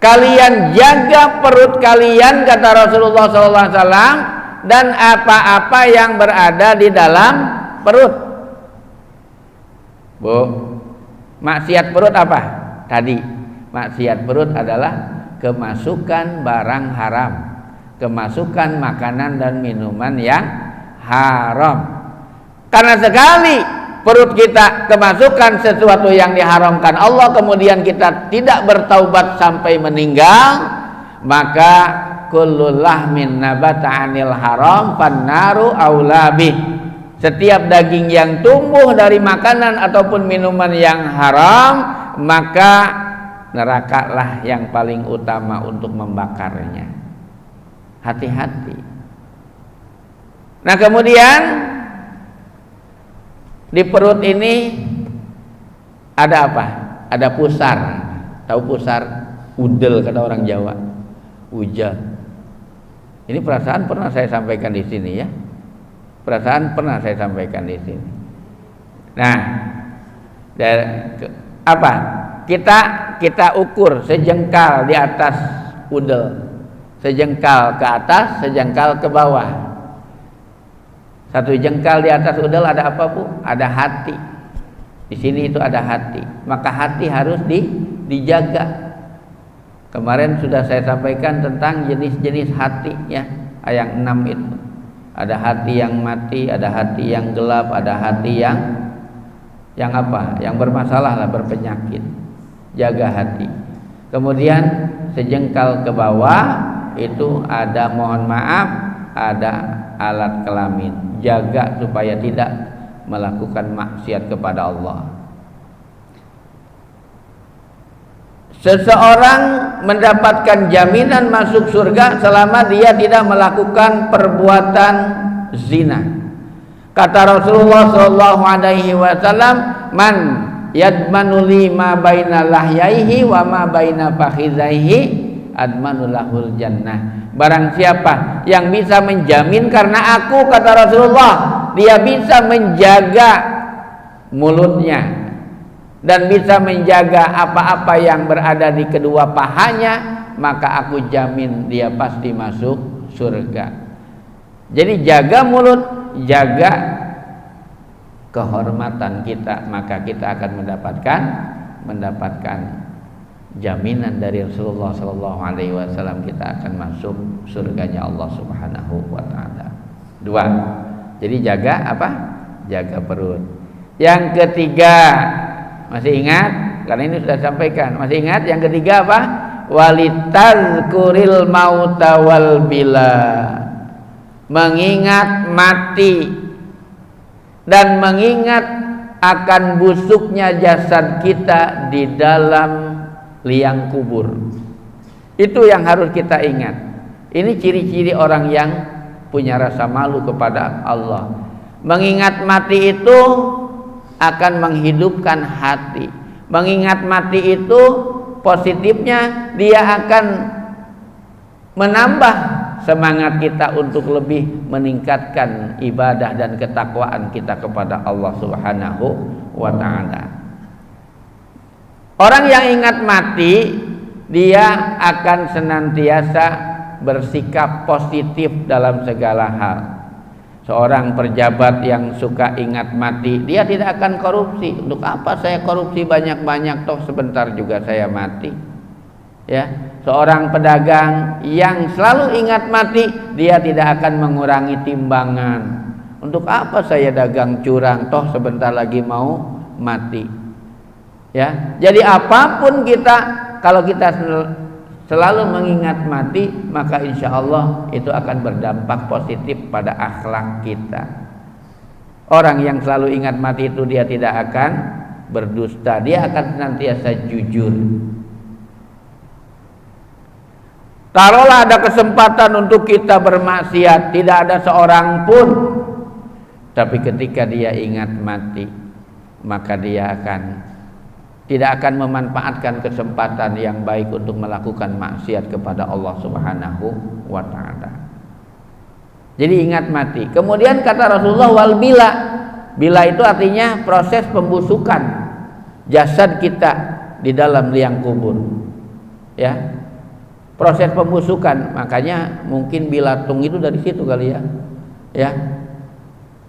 Kalian jaga perut kalian, kata Rasulullah SAW, dan apa-apa yang berada di dalam perut. Bu, maksiat perut apa? Tadi, maksiat perut adalah kemasukan barang haram, kemasukan makanan dan minuman yang haram. Karena sekali perut kita kemasukan sesuatu yang diharamkan Allah, kemudian kita tidak bertaubat sampai meninggal, maka kullu lahmin nabata 'anil haram fannaru aula bih. Setiap daging yang tumbuh dari makanan ataupun minuman yang haram, maka nerakalah yang paling utama untuk membakarnya. Hati-hati. Nah, kemudian di perut ini ada apa? Ada pusar. Tahu pusar? Udel kata orang Jawa. Ujal. Ini perasaan pernah saya sampaikan di sini ya. Perasaan pernah saya sampaikan di sini. Nah, apa? Kita ukur sejengkal di atas udel. Sejengkal ke atas, sejengkal ke bawah. Satu jengkal di atas udel ada apa, Bu? Ada hati. Di sini itu ada hati. Maka hati harus dijaga. Kemarin sudah saya sampaikan tentang jenis-jenis hati ya, yang 6 itu. Ada hati yang mati, ada hati yang gelap, ada hati yang apa? Yang bermasalah lah, berpenyakit. Jaga hati. Kemudian sejengkal ke bawah itu ada mohon maaf, ada alat kelamin. Jaga supaya tidak melakukan maksiat kepada Allah. Seseorang mendapatkan jaminan masuk surga selama dia tidak melakukan perbuatan zina. Kata Rasulullah SAW, man yadmanu li ma baina lahyaihi wa ma baina fakhizaihi admanu lahul jannah. Barang siapa yang bisa menjamin karena aku, kata Rasulullah, dia bisa menjaga mulutnya dan bisa menjaga apa-apa yang berada di kedua pahanya, maka aku jamin dia pasti masuk surga. Jadi jaga mulut, jaga kehormatan kita, maka kita akan mendapatkan jaminan dari Rasulullah SAW, kita akan masuk surganya Allah Subhanahu wa taala. 2. Jadi jaga apa? Jaga perut. Yang ketiga, masih ingat? Karena ini sudah sampaikan. Masih ingat yang ketiga apa? Walitazkuril mauta wal bila. Mengingat mati dan mengingat akan busuknya jasad kita di dalam liang kubur. Itu yang harus kita ingat. Ini ciri-ciri orang yang punya rasa malu kepada Allah. Mengingat mati itu akan menghidupkan hati. Mengingat mati itu positifnya dia akan menambah semangat kita untuk lebih meningkatkan ibadah dan ketakwaan kita kepada Allah Subhanahu wa taala. Orang yang ingat mati, dia akan senantiasa bersikap positif dalam segala hal. Seorang pejabat yang suka ingat mati, dia tidak akan korupsi. Untuk apa saya korupsi banyak-banyak, toh sebentar juga saya mati. Ya, seorang pedagang yang selalu ingat mati, dia tidak akan mengurangi timbangan. Untuk apa saya dagang curang, toh sebentar lagi mau mati. Ya, jadi apapun kita, kalau kita selalu mengingat mati, maka insya Allah itu akan berdampak positif pada akhlak kita. Orang yang selalu ingat mati itu dia tidak akan berdusta, dia akan senantiasa jujur. Taruhlah ada kesempatan untuk kita bermaksiat, tidak ada seorang pun, tapi ketika dia ingat mati, maka dia tidak akan memanfaatkan kesempatan yang baik untuk melakukan maksiat kepada Allah Subhanahu wa taala. Jadi ingat mati. Kemudian kata Rasulullah wal bila. Bila itu artinya proses pembusukan jasad kita di dalam liang kubur. Ya. proses pembusukan. Makanya mungkin bilatung itu dari situ kali ya. Ya.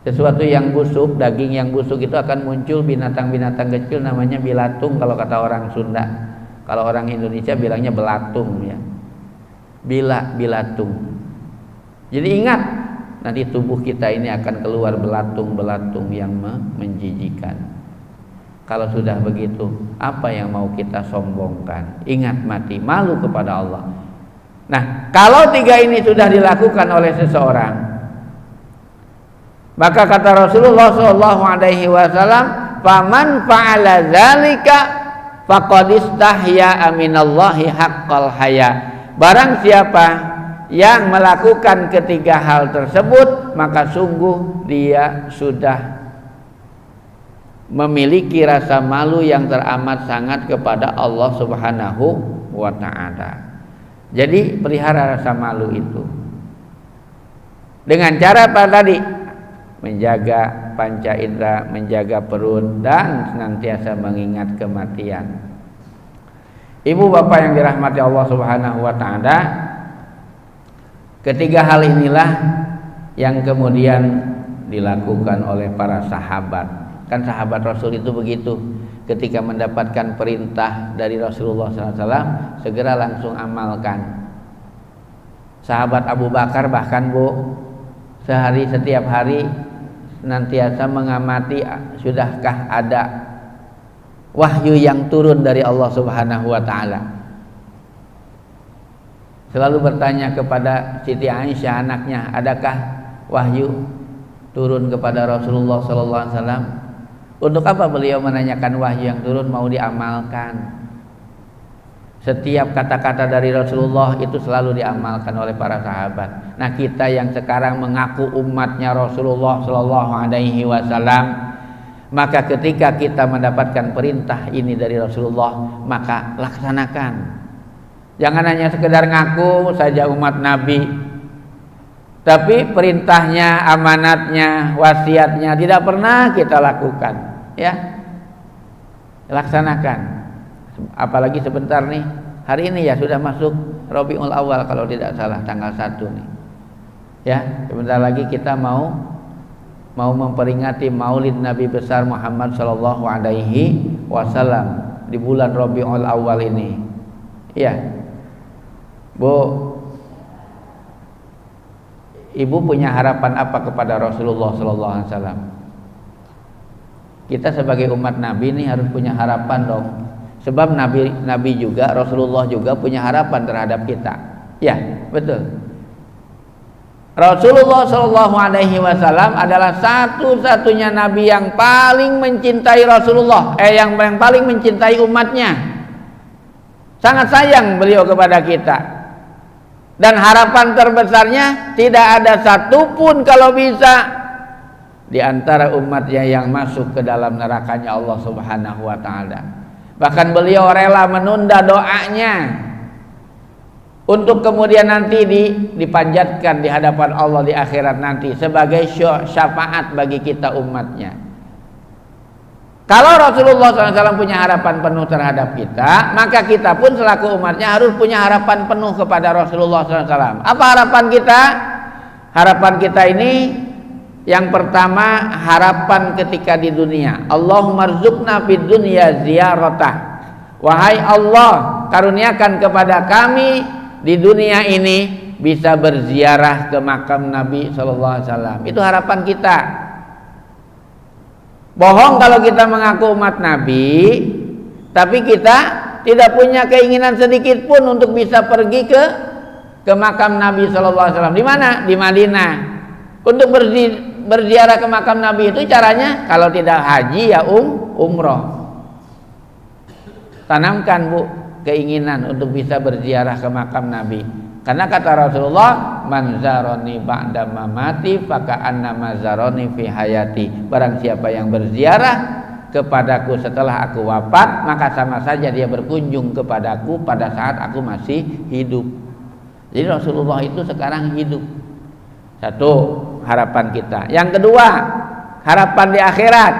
Sesuatu yang busuk, daging yang busuk itu akan muncul binatang-binatang kecil namanya bilatung kalau kata orang Sunda. Kalau orang Indonesia bilangnya belatung ya. Bilatung. Jadi ingat, nanti tubuh kita ini akan keluar belatung-belatung yang menjijikan. Kalau sudah begitu, apa yang mau kita sombongkan? Ingat mati, malu kepada Allah. Nah, kalau 3 ini sudah dilakukan oleh seseorang, maka kata Rasulullah SAW, "Faman fa'ala dzalika faqad istahya aminallahi haqqal haya." Barang siapa yang melakukan ketiga hal tersebut, maka sungguh dia sudah memiliki rasa malu yang teramat sangat kepada Allah Subhanahu wa ta'ala. Jadi pelihara rasa malu itu dengan cara apa tadi? Menjaga panca indera, menjaga perut, dan senantiasa mengingat kematian. Ibu bapak yang dirahmati Allah Subhanahu wa ta'ala, ketiga hal inilah yang kemudian dilakukan oleh para sahabat. Kan sahabat Rasul itu begitu, ketika mendapatkan perintah dari Rasulullah SAW segera langsung amalkan. Sahabat Abu Bakar bahkan setiap hari senantiasa mengamati sudahkah ada wahyu yang turun dari Allah Subhanahu wa ta'ala. Selalu bertanya kepada Siti Aisyah anaknya, adakah wahyu turun kepada Rasulullah SAW? Untuk apa beliau menanyakan wahyu yang turun? Mau diamalkan. Setiap kata-kata dari Rasulullah itu selalu diamalkan oleh para sahabat. Nah, kita yang sekarang mengaku umatnya Rasulullah SAW, maka ketika kita mendapatkan perintah ini dari Rasulullah, maka laksanakan. Jangan hanya sekedar ngaku saja umat Nabi, tapi perintahnya, amanatnya, wasiatnya tidak pernah kita lakukan, ya. Laksanakan. Apalagi sebentar nih, hari ini ya sudah masuk Rabiul Awal kalau tidak salah, tanggal 1 nih. Ya, sebentar lagi kita mau memperingati Maulid Nabi besar Muhammad sallallahu alaihi wasallam di bulan Rabiul Awal ini. Ya. Bu, Ibu punya harapan apa kepada Rasulullah sallallahu alaihi wasallam? Kita sebagai umat Nabi ini harus punya harapan dong. Sebab Nabi juga, Rasulullah juga punya harapan terhadap kita. Ya, betul. Rasulullah sallallahu alaihi wasallam adalah satu-satunya Nabi yang paling mencintai Rasulullah, yang paling mencintai umatnya. Sangat sayang beliau kepada kita. Dan harapan terbesarnya tidak ada satupun kalau bisa di antara umatnya yang masuk ke dalam nerakanya Allah Subhanahu wa ta'ala. Bahkan beliau rela menunda doanya untuk kemudian nanti dipanjatkan di hadapan Allah di akhirat nanti sebagai syafaat bagi kita umatnya. Kalau Rasulullah SAW punya harapan penuh terhadap kita, maka kita pun selaku umatnya harus punya harapan penuh kepada Rasulullah SAW. Apa harapan kita? Harapan kita ini yang pertama, harapan ketika di dunia. Allahumma rzuqna fid dunya ziyaratah. Wahai Allah, karuniakan kepada kami di dunia ini bisa berziarah ke makam Nabi SAW. Itu harapan kita. Bohong kalau kita mengaku umat Nabi, tapi kita tidak punya keinginan sedikit pun untuk bisa pergi ke makam Nabi SAW. Di mana? Di Madinah. Untuk berziarah ke makam Nabi itu caranya kalau tidak haji ya umroh. Tanamkan Bu keinginan untuk bisa berziarah ke makam Nabi. Karena kata Rasulullah, man zaroni ba'da mamati faka'anna mazaroni fi hayati. Barang siapa yang berziarah kepadaku setelah aku wafat, maka sama saja dia berkunjung kepadaku pada saat aku masih hidup. Jadi Rasulullah itu sekarang hidup. Satu, harapan kita. Yang kedua, harapan di akhirat.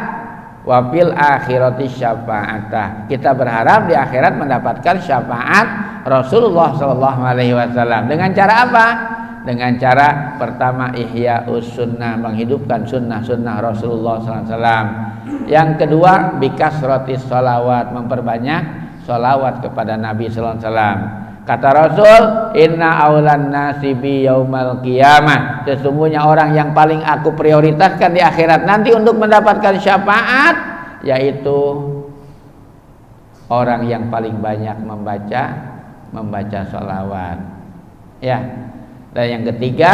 wa fil akhirati syafa'atah. Kita berharap di akhirat mendapatkan syafaat Rasulullah sallallahu alaihi wasallam. Dengan cara apa? Dengan cara pertama ihya'us sunnah, menghidupkan sunnah-sunnah Rasulullah sallallahu alaihi wasallam. Yang kedua bikasratis sholawat, memperbanyak sholawat kepada Nabi sallallahu alaihi wasallam. Kata Rasul, inna aulan nasi bi yaumal qiyamah, sesungguhnya orang yang paling aku prioritaskan di akhirat nanti untuk mendapatkan syafaat yaitu orang yang paling banyak membaca sholawat. Ya. Dan yang ketiga,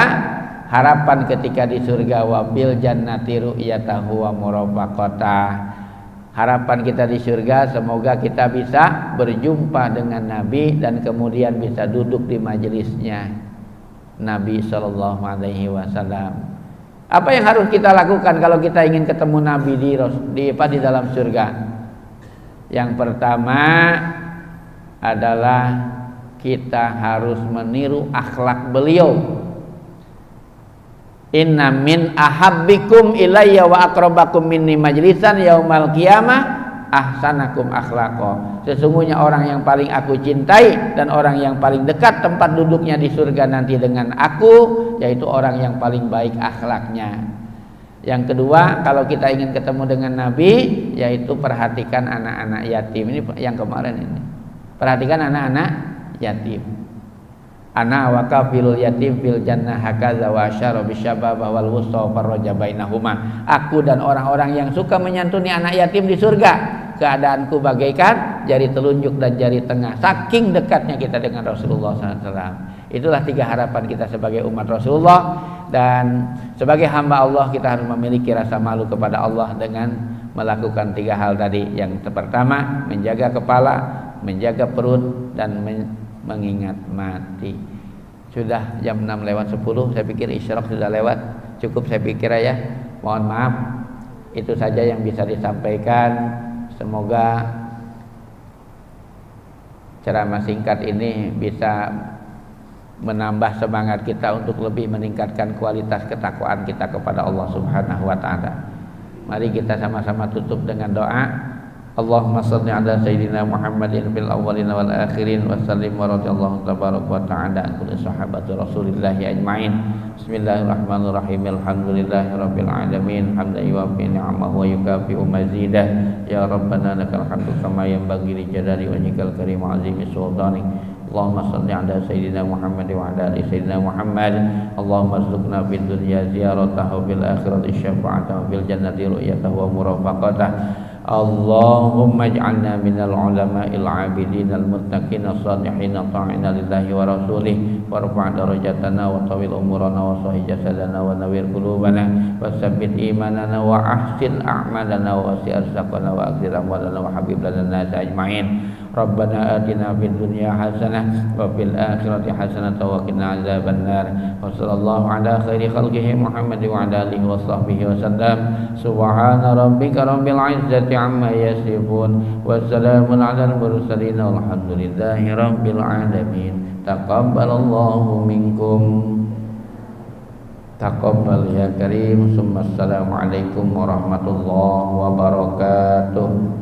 harapan ketika di surga, wabil jannati ru'yatahu wa murafaqatah. Harapan kita di surga semoga kita bisa berjumpa dengan Nabi dan kemudian bisa duduk di majelisnya Nabi sallallahu alaihi wasallam. Apa yang harus kita lakukan kalau kita ingin ketemu Nabi di dalam surga? Yang pertama adalah kita harus meniru akhlak beliau. Inna min ahabbikum ilayya wa aqrabakum minni majlisan yaumal qiyamah ahsanakum akhlaqa. Sesungguhnya orang yang paling aku cintai dan orang yang paling dekat tempat duduknya di surga nanti dengan aku yaitu orang yang paling baik akhlaknya. Yang kedua, kalau kita ingin ketemu dengan Nabi yaitu perhatikan anak-anak yatim. Ini yang kemarin ini. Perhatikan anak-anak yatim. Ana wa kafilul yatim fil jannah hakaza wa asyara bisyababa wal wusta farraja bainahuma. Aku dan orang-orang yang suka menyantuni anak yatim di surga, keadaanku bagaikan jari telunjuk dan jari tengah. Saking dekatnya kita dengan Rasulullah SAW. Itulah 3 harapan kita sebagai umat Rasulullah. Dan sebagai hamba Allah kita harus memiliki rasa malu kepada Allah dengan melakukan 3 hal tadi. Yang pertama, menjaga kepala, menjaga perut, dan mengingat mati. Sudah jam 6:10, saya pikir isyraq sudah lewat. Cukup saya pikir ya. Mohon maaf. Itu saja yang bisa disampaikan. Semoga ceramah singkat ini bisa menambah semangat kita untuk lebih meningkatkan kualitas ketakwaan kita kepada Allah Subhanahu wa taala. Mari kita sama-sama tutup dengan doa. Allahumma salli ala sayyidina Muhammadin fil awwalin wal akhirin wa sallim wa radhiyallahu tabaraka wa ta'ala an kulli sahabati Rasulillah ajmain. Bismillahirrahmanirrahim. Alhamdulillahi rabbil alamin. Hamdan yuwaffi ni'amahu wa yukafi'u mazidah. Ya Rabbana lakal hamdu kama yanbaghi li jalali wajhikal karim wa 'azimi sultanik. Allahumma salli ala sayyidina Muhammad wa ala ali sayyidina Muhammad. Allahumma arzuqna fid dunya ziyaratahu fil akhirati syafa'atahu fil jannati ru'yatahu wa murafaqatahu. Allahumma ij'alna minal ulama'il 'abidin al-muttaqin as-salihin ta'ina lillahi wa rasulih warfa' darajatana wa tawil umurana wa sahih jasadana wa nawwir qulubana wa tsabbit imanana wa ahsin a'malana wa wasi' arzaqana wa akthir amwalana wa habib lana nas ajma'in. Rabbana atina fid dunya hasanah wa fil akhirati hasanah wa qina adzabannar. Wa sallallahu ala khairi khalqihi Muhammad wa ala alihi wa sahbihi wa sallam. Subhana rabbika rabbil izzati amma yasifun wa salamun alal mursalin walhamdulillahi rabbil alamin. Taqabbalallahu minkum. Taqabbal ya karim. Assalamualaikum warahmatullahi wabarakatuh.